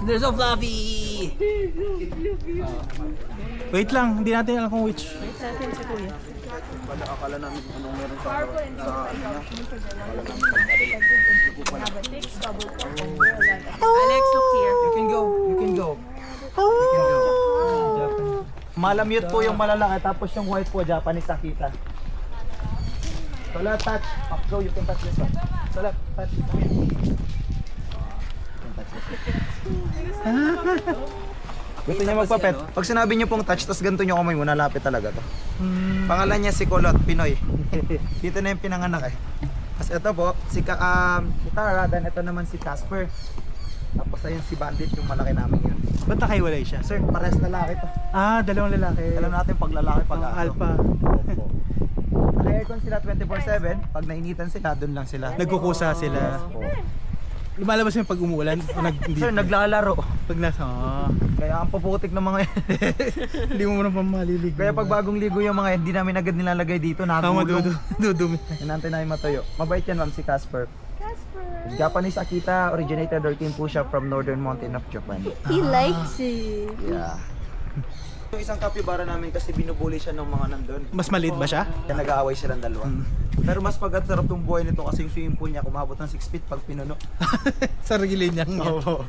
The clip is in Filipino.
They're so fluffy! Wait lang, hindi natin alam kung which. Wait natin si Kuya. Akala namin anong meron sa Alex, look here. You can go. You can go. Malamute po yung malalaki, tapos yung white po, Japanese Akita. So let's touch. Up go, you can touch this one. So let's touch. Gusto niya magpapet. Pag sinabi niyo pong touch, tapos ganito niyo kamay mo, nalapit talaga to. Pangalan niya si Kulot, Pinoy. Dito na yung pinanganak eh. Tapos ito po, si Tara, then ito naman si Casper. Tapos ayun si Bandit, yung malaki namin yun. Ba't nakahiwalay siya? Sir, pares lalaki to. Ah, dalawang lalaki. Alam natin pag lalaki, pag Oh, alpha. Opo. Naka-aircon sila 24/7. Pag nainitan sila, doon lang sila. Nagkukusa sila. Opo. Lumalabas yung pag umuulan. O hindi. Sir, naglalaro. Pag nasa, Kaya ang puputik ng mga yan. hindi mo na pa maliligo. Kaya pag bagong ligo yung mga yan, hindi namin agad nilalagay dito. Tama, Nagulong. dudumi. Hinantay namin matuyo. Mabait yan ma'am, si Casper. Japanese Akita, originated 13 po siya from northern mountain of Japan. He likes it. Yeah. Yung isang capybara namin kasi binubuli siya ng mga nandun. Mas maliit ba siya? Kaya nag-aaway silang dalawa. Pero mas pagkatarap tong buhay nito kasi yung swimming pool niya kumabot ng 6 feet pag pinuno. Sa regilin niya. Oo.